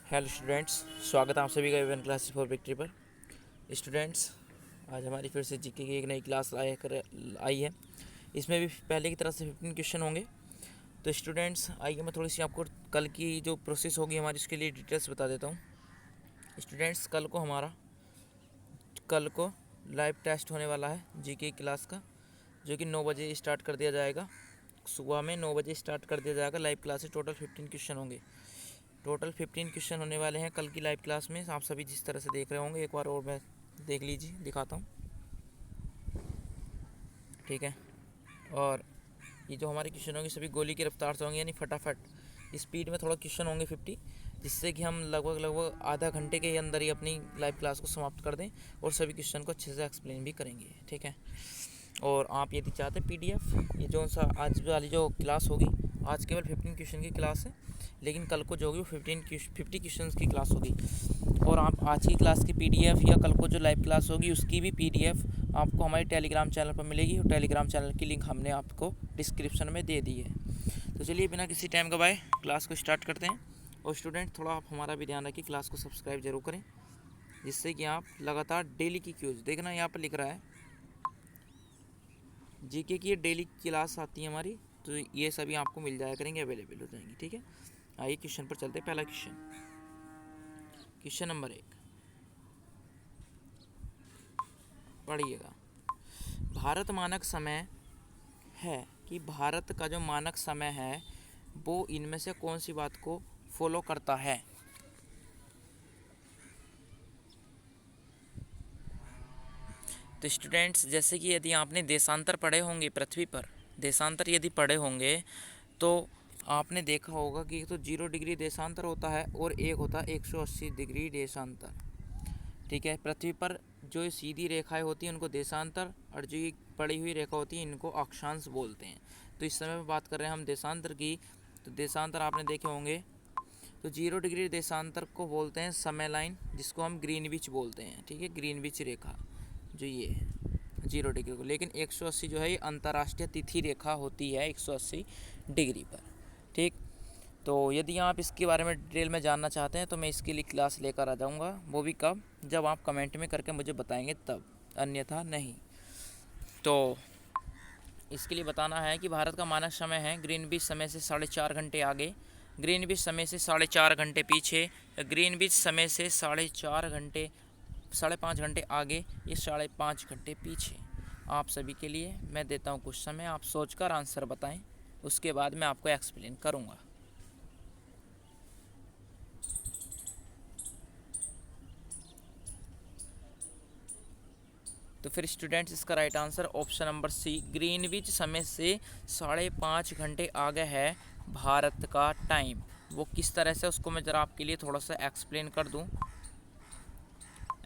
Hello students, स्वागत है आप सभी का इवन क्लास फॉर विक्ट्री पर। स्टूडेंट्स, आज हमारी फिर से जीके की एक नई क्लास आई है। इसमें भी पहले की तरह से 15 क्वेश्चन होंगे। तो स्टूडेंट्स, आइए मैं थोड़ी सी आपको कल की जो प्रोसेस होगी हमारी उसके लिए डिटेल्स बता देता हूँ। स्टूडेंट्स, कल को लाइव टेस्ट होने वाला है जीके क्लास का, जो कि 9 बजे स्टार्ट कर दिया जाएगा। सुबह में 9 बजे स्टार्ट कर दिया जाएगा। लाइव क्लास टोटल 15 क्वेश्चन होंगे। टोटल 15 क्वेश्चन होने वाले हैं कल की लाइव क्लास में। आप सभी जिस तरह से देख रहे होंगे, एक बार और मैं देख लीजिए, दिखाता हूँ, ठीक है। और ये जो हमारे क्वेश्चन होंगे सभी गोली की रफ्तार से होंगे, यानी फटाफट स्पीड में थोड़ा क्वेश्चन होंगे 50, जिससे कि हम लगभग आधा घंटे के अंदर ही अपनी लाइव क्लास को समाप्त कर दें और सभी क्वेश्चन को अच्छे से एक्सप्लेन भी करेंगे, ठीक है। और आप यदि चाहते PDF, ये जो सा आज वाली जो क्लास होगी, आज केवल 15 क्वेश्चन की क्लास है, लेकिन कल को जो होगी वो 50 क्वेश्चन की क्लास होगी। और आप आज की क्लास की PDF या कल को जो लाइव क्लास होगी उसकी भी PDF आपको हमारे टेलीग्राम चैनल पर मिलेगी, और टेलीग्राम चैनल की लिंक हमने आपको डिस्क्रिप्शन में दे दी है। तो चलिए बिना किसी टाइम गवाए क्लास को स्टार्ट करते हैं। और स्टूडेंट, थोड़ा आप हमारा भी ध्यान रखिए, क्लास को सब्सक्राइब जरूर करें, जिससे कि आप लगातार डेली की क्यूज देखना। यहाँ पर लिख रहा है जीके की ये डेली क्लास आती है हमारी, तो ये सभी आपको मिल जाया करेंगे, अवेलेबल हो जाएंगी, ठीक है। आइए क्वेश्चन पर चलते हैं। पहला क्वेश्चन नंबर 1 पढ़िएगा। भारत मानक समय है कि भारत का जो मानक समय है वो इनमें से कौन सी बात को फॉलो करता है? तो स्टूडेंट्स, जैसे कि यदि आपने देशांतर पढ़े होंगे, पृथ्वी पर देशांतर यदि पढ़े होंगे तो आपने देखा होगा कि एक तो 0 डिग्री देशांतर होता है और एक होता है 180 डिग्री देशांतर, ठीक है। पृथ्वी पर जो सीधी रेखाएं होती हैं उनको देशांतर, और जो ये पड़ी हुई रेखा होती है इनको अक्षांश बोलते हैं। तो इस समय में बात कर रहे हैं हम देशांतर की। तो देशांतर आपने देखे होंगे, तो 0 डिग्री देशांतर को बोलते हैं समय लाइन, जिसको हम ग्रीनविच बोलते हैं, ठीक है। ग्रीनविच रेखा जो ये है 0 डिग्री को, लेकिन 180 जो है ये अंतर्राष्ट्रीय तिथि रेखा होती है 180 डिग्री पर, ठीक। तो यदि आप इसके बारे में डिटेल में जानना चाहते हैं तो मैं इसके लिए क्लास लेकर आ जाऊंगा। वो भी कब? जब आप कमेंट में करके मुझे बताएंगे तब, अन्यथा नहीं। तो इसके लिए बताना है कि भारत का मानक समय है ग्रीनविच समय से 4.5 घंटे आगे, ग्रीनविच समय से 4.5 घंटे पीछे, ग्रीनविच समय से 5.5 घंटे आगे, ये 5.5 घंटे पीछे। आप सभी के लिए मैं देता हूँ कुछ समय, आप सोचकर आंसर बताएं, उसके बाद मैं आपको एक्सप्लेन करूँगा। तो फिर स्टूडेंट्स, इसका right answer option number C, Greenwich समय से 5.5 घंटे आगे है भारत का टाइम। वो किस तरह से, उसको मैं ज़रा आपके लिए थोड़ा सा एक्सप्लेन कर दूं।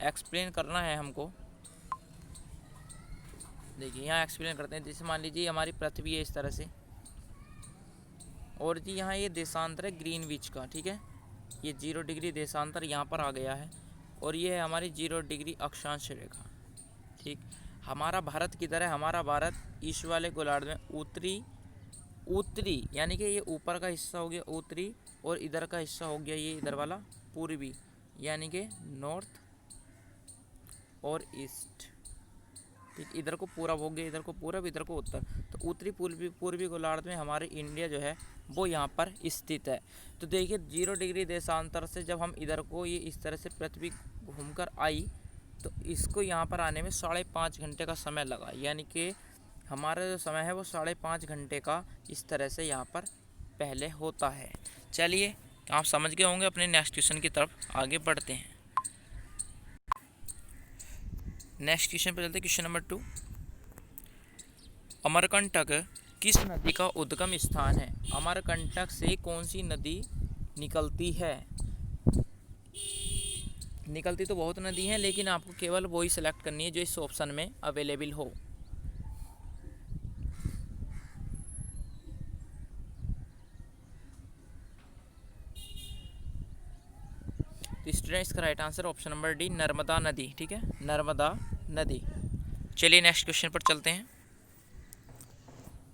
एक्सप्लेन करना है हमको, देखिए यहाँ एक्सप्लेन करते हैं। जैसे मान लीजिए हमारी पृथ्वी है इस तरह से, और जी यहाँ ये देशांतर है ग्रीनविच का, ठीक है। ये 0 डिग्री देशांतर यहाँ पर आ गया है, और ये है हमारी 0 डिग्री अक्षांश रेखा, ठीक। हमारा भारत किधर है? हमारा भारत ईस्ट वाले गोलार्ध में उत्तरी यानी कि ये ऊपर का हिस्सा हो गया उत्तरी, और इधर का हिस्सा हो गया ये इधर वाला पूर्वी, यानी कि नॉर्थ और ईस्ट, ठीक। इधर को पूरब हो गया, इधर को पूरब, इधर को उत्तर। तो उत्तरी पूर्वी गोलार्ध में हमारे इंडिया जो है वो यहाँ पर स्थित है। तो देखिए 0 डिग्री देशांतर से जब हम इधर को ये इस तरह से पृथ्वी घूमकर आई, तो इसको यहाँ पर आने में 5.5 घंटे का समय लगा, यानी कि हमारा जो समय है वो 5.5 घंटे का इस तरह से यहाँ पर पहले होता है। चलिए, आप समझ गए होंगे। अपने नेक्स्ट क्वेश्चन की तरफ आगे बढ़ते हैं। नेक्स्ट क्वेश्चन पर चलते हैं। क्वेश्चन नंबर 2, अमरकंटक किस नदी का उद्गम स्थान है? अमरकंटक से कौन सी नदी निकलती है? निकलती तो बहुत नदी हैं, लेकिन आपको केवल वही सेलेक्ट करनी है जो इस ऑप्शन में अवेलेबल हो। तो स्टूडेंट्स का right answer option number D, Narmada नदी, ठीक है, नर्मदा नदी। चलिए नेक्स्ट क्वेश्चन पर चलते हैं।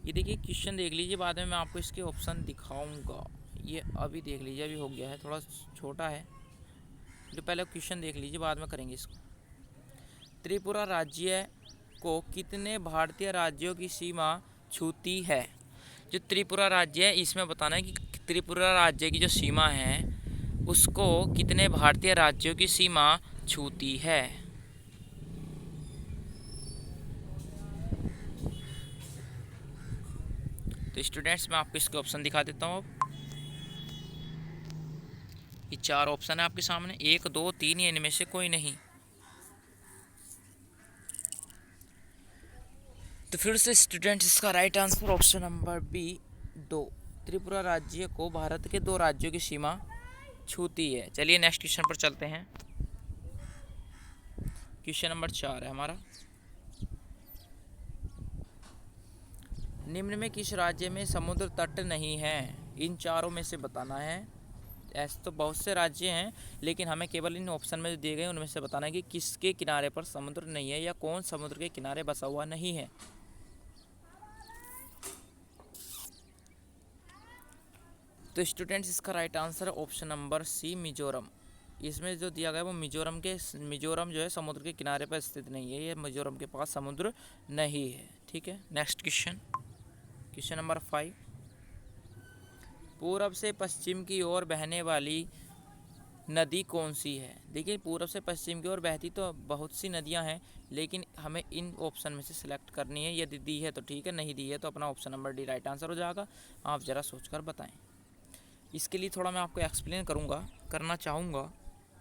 ये देखिए क्वेश्चन देख लीजिए, बाद में मैं आपको इसके ऑप्शन दिखाऊंगा। ये अभी देख लीजिए, अभी हो गया है, थोड़ा छोटा है, तो पहले क्वेश्चन देख लीजिए, बाद में करेंगे इसको। त्रिपुरा राज्य को कितने भारतीय राज्यों की सीमा छूती है? जो त्रिपुरा राज्य है इसमें बताना है कि त्रिपुरा राज्य की जो सीमा है उसको कितने भारतीय राज्यों की सीमा छूती है। तो स्टूडेंट्स, मैं आपको इसके ऑप्शन दिखा देता हूँ। ये 4 ऑप्शन है आपके सामने, 1, 2, 3 या इनमें से कोई नहीं। तो फिर से स्टूडेंट्स, इसका right answer option number B 2, Tripura राज्य को भारत के 2 राज्यों की सीमा छूती है। चलिए नेक्स्ट क्वेश्चन पर चलते हैं। क्वेश्चन नंबर 4 है हमारा। निम्न में किस राज्य में समुद्र तट नहीं है? इन चारों में से बताना है। ऐसे तो बहुत से राज्य हैं, लेकिन हमें केवल इन ऑप्शन में जो दिए गए उनमें से बताना है कि किसके किनारे पर समुद्र नहीं है या कौन समुद्र के किनारे बसा हुआ नहीं है। तो स्टूडेंट्स, इसका राइट आंसर है ऑप्शन नंबर सी, मिजोरम। इसमें जो दिया गया है वो मिजोरम जो है समुद्र के किनारे पर स्थित नहीं है, ये मिजोरम के पास समुद्र नहीं है। ठीक है, नेक्स्ट क्वेश्चन, क्वेश्चन नंबर 5। पूरब से पश्चिम की ओर बहने वाली नदी कौन सी है? देखिए, पूरब से पश्चिम की ओर बहती तो बहुत सी नदियां हैं, लेकिन हमें इन ऑप्शन में से सिलेक्ट करनी है। यदि दी है तो ठीक है, नहीं दी है तो अपना option number D right answer हो जाएगा। आप ज़रा सोचकर बताएं। इसके लिए थोड़ा मैं आपको एक्सप्लेन करना चाहूँगा।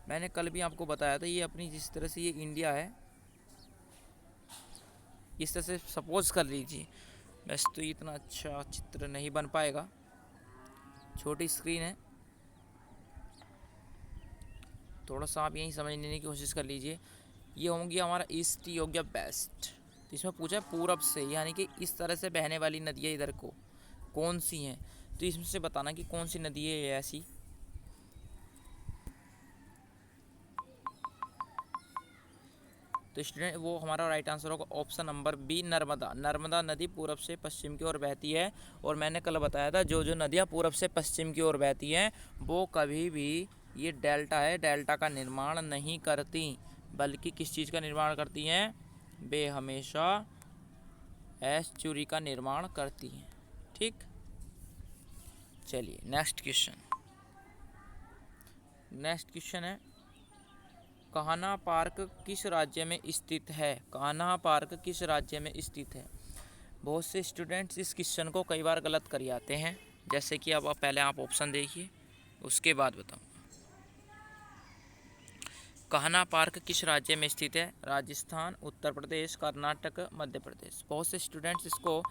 मैंने कल भी आपको बताया था, ये अपनी जिस तरह से ये इंडिया है, इस तरह से सपोज कर लीजिए। वैसे तो इतना अच्छा चित्र नहीं बन पाएगा, छोटी स्क्रीन है, थोड़ा सा आप यहीं समझने की कोशिश कर लीजिए। ये होंगी हमारा ईस्ट योग्य बेस्ट। इसमें पूछा है पूरब से, यानी कि इस तरह से बहने वाली नदियाँ इधर को कौन सी हैं, तो इसमें से बताना कि कौन सी नदी है ऐसी। तो स्टूडेंट, वो हमारा राइट आंसर होगा option number B, Narmada. Narmada नदी पूरब से पश्चिम की ओर बहती है, और मैंने कल बताया था जो नदियाँ पूरब से पश्चिम की ओर बहती हैं वो कभी भी, ये डेल्टा है, डेल्टा का निर्माण नहीं करती, बल्कि किस चीज़ का निर्माण करती हैं? वे हमेशा एस्चुरी का निर्माण करती हैं। ठीक, चलिए नेक्स्ट क्वेश्चन है, कान्हा पार्क किस राज्य में स्थित है? कान्हा पार्क किस राज्य में स्थित है? बहुत से स्टूडेंट्स इस क्वेश्चन को कई बार गलत कर जाते हैं, जैसे कि अब पहले आप ऑप्शन देखिए, उसके बाद बताऊँ। कान्हा पार्क किस राज्य में स्थित है? राजस्थान, उत्तर प्रदेश, कर्नाटक, मध्य प्रदेश। बहुत से स्टूडेंट्स इसको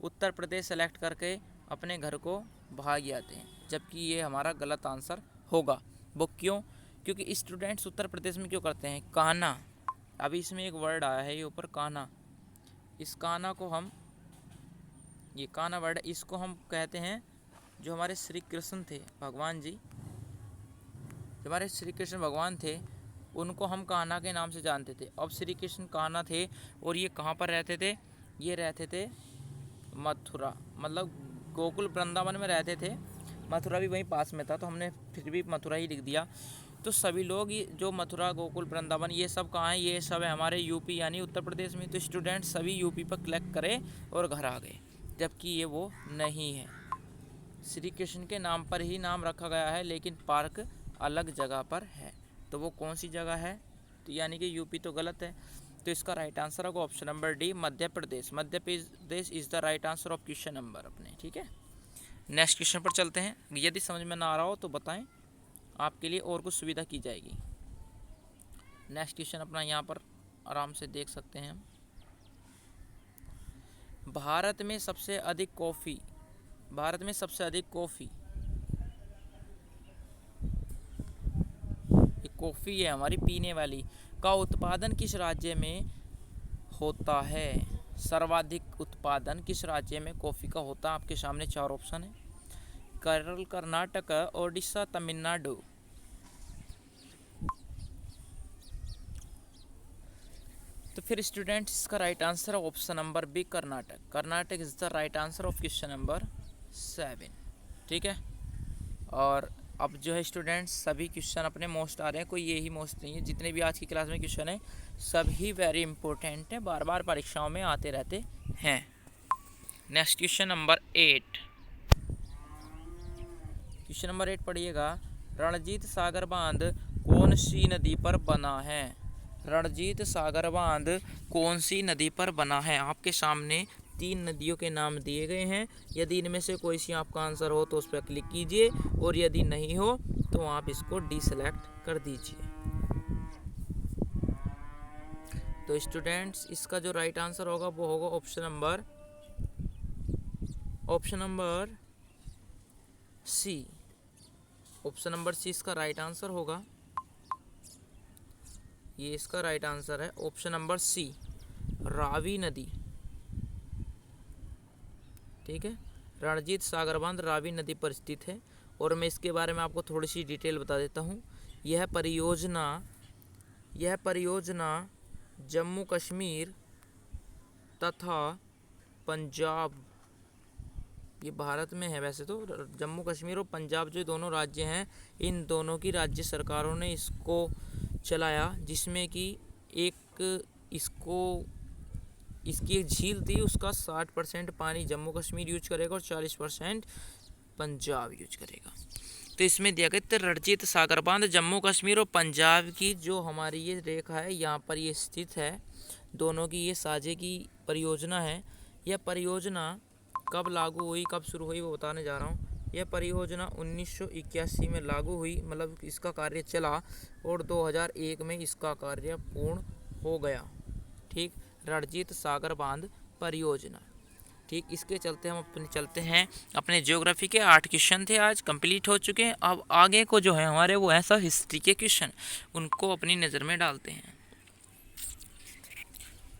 उत्तर प्रदेश सेलेक्ट करके अपने घर को भाग जाते हैं, जबकि ये हमारा गलत आंसर होगा। वो क्यों? क्योंकि स्टूडेंट्स उत्तर प्रदेश में क्यों करते हैं कान्हा? अभी इसमें एक वर्ड आया है ये ऊपर, कान्हा। इस कान्हा को हम, ये कान्हा वर्ड, इसको हम कहते हैं, जो हमारे श्री कृष्ण थे भगवान जी, जो हमारे श्री कृष्ण भगवान थे, उनको हम कान्हा के नाम से जानते थे। अब श्री कृष्ण कान्हा थे, और ये कहाँ पर रहते थे? ये रहते थे मथुरा, मतलब गोकुल वृंदावन में रहते थे। मथुरा भी वहीं पास में था, तो हमने फिर भी मथुरा ही लिख दिया। तो सभी लोग ये जो मथुरा, गोकुल, वृंदावन, ये सब कहाँ है? ये सब है हमारे यूपी यानी उत्तर प्रदेश में। तो स्टूडेंट सभी यूपी पर क्लिक करें और घर आ गए, जबकि ये वो नहीं है। श्री कृष्ण के नाम पर ही नाम रखा गया है, लेकिन पार्क अलग जगह पर है। तो वो कौन सी जगह है? तो यानी कि यूपी तो गलत है, तो इसका राइट आंसर होगा option number D, Madhya Pradesh. Madhya Pradesh is the right answer of question number अपने। ठीक है, नेक्स्ट क्वेश्चन पर चलते हैं। यदि समझ में ना आ रहा हो तो बताएं, आपके लिए और कुछ सुविधा की जाएगी। नेक्स्ट क्वेश्चन अपना यहाँ पर आराम से देख सकते हैं हम। भारत में सबसे अधिक कॉफ़ी कॉफ़ी है हमारी पीने वाली, का उत्पादन किस राज्य में होता है? सर्वाधिक उत्पादन किस राज्य में कॉफ़ी का होता है? आपके सामने 4 ऑप्शन है, केरल, कर्नाटक, ओडिशा, तमिलनाडु। तो फिर स्टूडेंट्स, इसका राइट आंसर है option number B, Karnataka. Karnataka is the right answer of question number 7। ठीक है, और अब जो है स्टूडेंट्स सभी क्वेश्चन अपने मोस्ट आ रहे हैं, कोई यही मोस्ट नहीं है, जितने भी आज की क्लास में क्वेश्चन है सभी वेरी इंपॉर्टेंट है, बार बार परीक्षाओं में आते रहते हैं। Next question number 8। Question number 8 पढ़िएगा, रणजीत सागर बांध कौन सी नदी पर बना है? रणजीत सागर बांध कौन सी नदी पर बना है? आपके सामने 3 नदियों के नाम दिए गए हैं, यदि इनमें से कोई सी आपका आंसर हो तो उस पर क्लिक कीजिए, और यदि नहीं हो तो आप इसको डी सेलेक्ट कर दीजिए। तो स्टूडेंट्स इसका जो राइट आंसर होगा वो होगा option number C. Option number C इसका राइट आंसर होगा, ये इसका राइट आंसर है ऑप्शन नंबर सी, रावी नदी। ठीक है, रणजीत सागर बांध रावी नदी पर स्थित है। और मैं इसके बारे में आपको थोड़ी सी डिटेल बता देता हूँ। यह परियोजना जम्मू कश्मीर तथा पंजाब, ये भारत में है वैसे तो, जम्मू कश्मीर और पंजाब जो दोनों राज्य हैं, इन दोनों की राज्य सरकारों ने इसको चलाया, जिसमें कि इसकी एक झील थी, उसका 60% पानी जम्मू कश्मीर यूज करेगा और 40% पंजाब यूज करेगा। तो इसमें दिया गया रणजीत सागर बांध जम्मू कश्मीर और पंजाब की जो हमारी ये रेखा है यहाँ पर ये स्थित है, दोनों की ये साझे की परियोजना है। यह परियोजना कब लागू हुई, कब शुरू हुई वो बताने जा रहा हूँ। यह परियोजना 1981 में लागू हुई, मतलब इसका कार्य चला, और 2001 में इसका कार्य पूर्ण हो गया। ठीक, रणजीत सागर बांध परियोजना। ठीक, इसके चलते हम चलते हैं अपने ज्योग्राफी के 8 क्वेश्चन थे आज कंप्लीट हो चुके हैं। अब आगे को जो है हमारे वो ऐसा हिस्ट्री के क्वेश्चन, उनको अपनी नज़र में डालते हैं।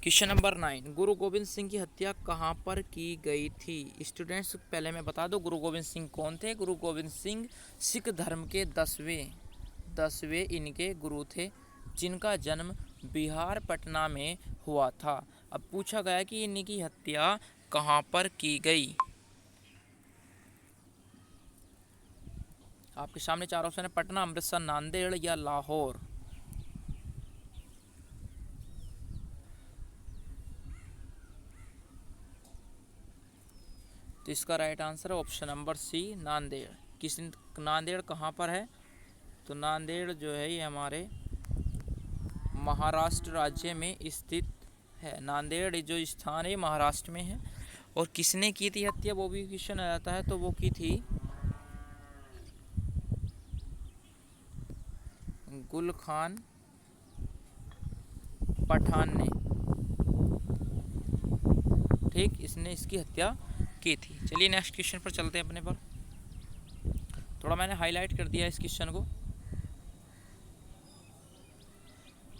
क्वेश्चन नंबर 9, गुरु गोविंद सिंह की हत्या कहाँ पर की गई थी? स्टूडेंट्स पहले मैं बता दूं गुरु गोविंद सिंह कौन थे। गुरु गोविंद सिंह सिख धर्म के 10वें इनके गुरु थे, जिनका जन्म बिहार पटना में हुआ था। अब पूछा गया कि इनकी हत्या कहाँ पर की गई। आपके सामने 4 ऑप्शन है, पटना, अमृतसर, नांदेड़ या लाहौर। तो इसका राइट आंसर है option number C, Nanded. Nanded कहाँ पर है? तो नांदेड़ जो है ये हमारे महाराष्ट्र राज्य में स्थित है। नांदेड़ जो स्थान है महाराष्ट्र में है। और किसने की थी हत्या, वो भी क्वेश्चन आ जाता है, तो वो की थी गुल खान पठान ने। ठीक, इसने इसकी हत्या की थी। चलिए नेक्स्ट क्वेश्चन पर चलते हैं अपने पर। थोड़ा मैंने हाईलाइट कर दिया इस क्वेश्चन को,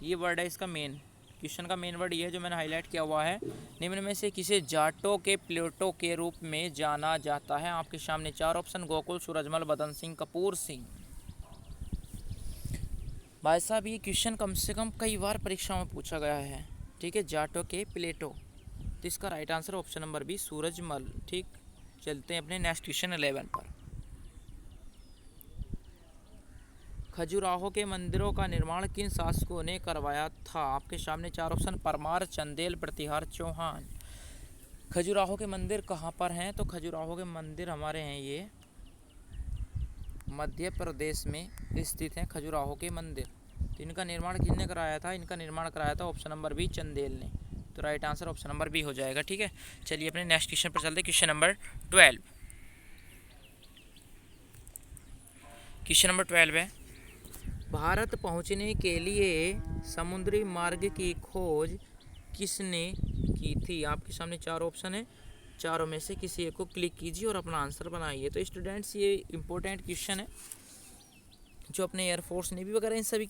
ये वर्ड है इसका मेन, क्वेश्चन का मेन वर्ड ये है जो मैंने हाईलाइट किया हुआ है। निम्न में से किसे जाटों के प्लेटो के रूप में जाना जाता है? आपके सामने 4 ऑप्शन, गोकुल, सूरजमल, बदन सिंह, कपूर सिंह। भाई साहब ये क्वेश्चन कम से कम कई बार परीक्षाओं में पूछा गया है। ठीक है, जाटों के प्लेटो, तो इसका right answer option number B, Surajmal. ठीक, चलते हैं अपने नेक्स्ट क्वेश्चन 11 पर। खजुराहो के मंदिरों का निर्माण किन शासकों ने करवाया था? आपके सामने 4 ऑप्शन, परमार, चंदेल, प्रतिहार, चौहान। खजुराहो के मंदिर कहाँ पर हैं? तो खजुराहो के मंदिर हमारे हैं ये मध्य प्रदेश में स्थित हैं खजुराहो के मंदिर। तो इनका निर्माण किसने कराया था? इनका निर्माण कराया था ऑप्शन नंबर बी, चंदेल ने। तो right answer option number B हो जाएगा। ठीक है, चलिए अपने नेक्स्ट क्वेश्चन पर चलते हैं। Question number 12। क्वेश्चन नंबर 12 है, भारत पहुंचने के लिए समुद्री मार्ग की खोज किसने की थी? आपके सामने 4 ऑप्शन है, चारों में से किसी एक को क्लिक कीजिए और अपना आंसर बनाइए। तो स्टूडेंट्स ये इंपॉर्टेंट क्वेश्चन है जो अपने एयरफोर्स, नेवी वगैरह इन सभी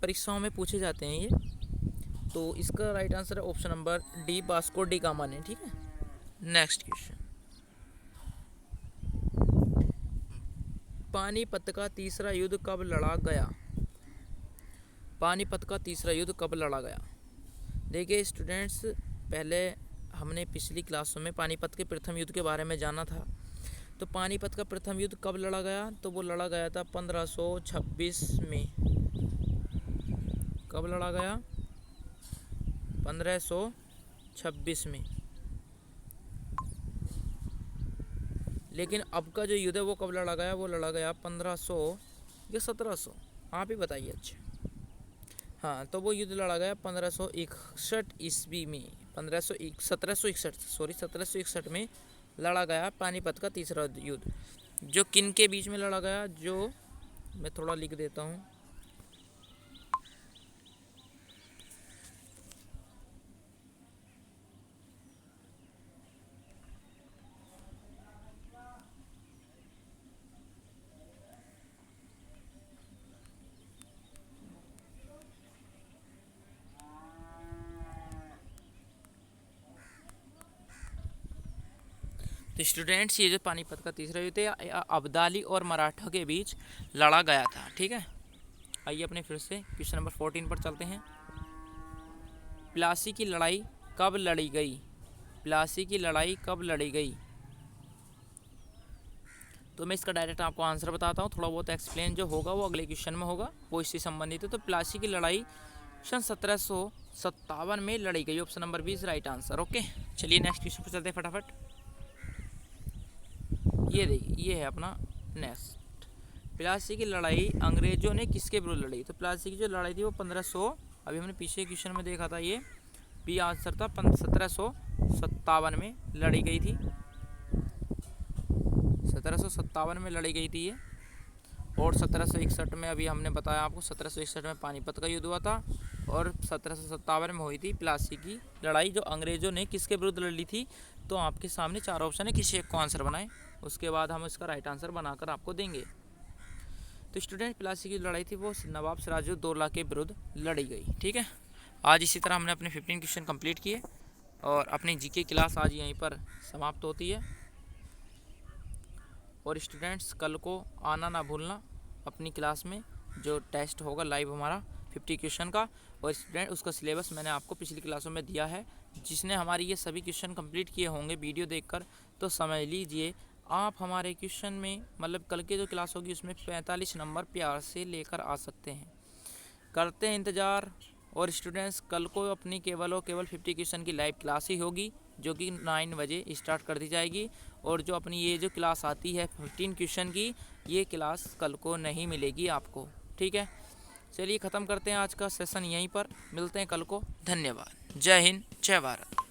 परीक्षाओं में पूछे जाते हैं ये। तो इसका राइट आंसर है option number D, Vasco D gamma ने। ठीक है, नेक्स्ट क्वेश्चन, पानीपत का तीसरा युद्ध कब लड़ा गया? पानीपत का तीसरा युद्ध कब लड़ा गया? देखिए स्टूडेंट्स, पहले हमने पिछली क्लासों में पानीपत के प्रथम युद्ध के बारे में जाना था। तो पानीपत का प्रथम युद्ध कब लड़ा गया? तो वो लड़ा गया था 1526 में। कब लड़ा गया? 1526 में। लेकिन अब का जो युद्ध है वो कब लड़ा गया? वो लड़ा गया 1500 या 1700, आप ही बताइए। अच्छा हाँ, तो वो युद्ध लड़ा गया 1561 ईस्वी में। 1761 में लड़ा गया पानीपत का तीसरा युद्ध। जो किन के बीच में लड़ा गया, जो मैं थोड़ा लिख देता हूँ। तो स्टूडेंट्स, ये जो पानीपत का तीसरा युद्ध है अब्दाली और मराठा के बीच लड़ा गया था। ठीक है, आइए अपने फिर से क्वेश्चन नंबर 14 पर चलते हैं। प्लासी की लड़ाई कब लड़ी गई? प्लासी की लड़ाई कब लड़ी गई? तो मैं इसका डायरेक्ट आपको आंसर बताता हूँ, थोड़ा बहुत एक्सप्लेन जो होगा वो अगले क्वेश्चन में होगा, वो इससे संबंधित है। तो प्लासी की लड़ाई सन 1757 में लड़ी गई। Option number 20 right answer. Okay, चलिए नेक्स्ट क्वेश्चन पर चलते हैं फटाफट। ये देखिए, ये है अपना नेक्स्ट। प्लासी की लड़ाई अंग्रेजों ने किसके विरुद्ध लड़ी? तो प्लासी की जो लड़ाई थी वो 1500, अभी हमने पीछे क्वेश्चन में देखा था, ये बी आंसर था, 1757 में लड़ी गई थी। 1757 में लड़ी गई थी ये। और 1761 में, अभी हमने बताया आपको, 1761 में पानीपत का युद्ध हुआ था। और 1757 में हुई थी प्लासी की लड़ाई, जो अंग्रेजों ने किसके विरुद्ध लड़ी थी? तो आपके सामने 4 ऑप्शन है, किसी एक को आंसर बनाएं, उसके बाद हम इसका राइट आंसर बनाकर आपको देंगे। तो स्टूडेंट, प्लासी की लड़ाई थी वो नवाब सिराजुद्दौला के विरुद्ध लड़ी गई। ठीक है, आज इसी तरह हमने अपने 15 क्वेश्चन कंप्लीट किए और अपनी जीके क्लास आज यहीं पर समाप्त होती है। और स्टूडेंट्स, कल को आना ना भूलना अपनी क्लास में, जो टेस्ट होगा लाइव हमारा 50 क्वेश्चन का। और स्टूडेंट, उसका सिलेबस मैंने आपको पिछली क्लासों में दिया है। जिसने हमारी ये सभी क्वेश्चन कंप्लीट किए होंगे वीडियो देखकर, तो समझ लीजिए आप हमारे क्वेश्चन में, मतलब कल की जो क्लास होगी उसमें 45 नंबर प्यार से लेकर आ सकते हैं। करते हैं इंतज़ार। और स्टूडेंट्स, कल को अपनी केवल और केवल 50 क्वेश्चन की लाइव क्लास ही होगी, जो कि 9 बजे स्टार्ट कर दी जाएगी। और जो अपनी ये जो क्लास आती है 15 क्वेश्चन की, ये क्लास कल को नहीं मिलेगी आपको। ठीक है, चलिए ख़त्म करते हैं आज का सेशन यहीं पर, मिलते हैं कल को। धन्यवाद। जय हिंद, जय भारत।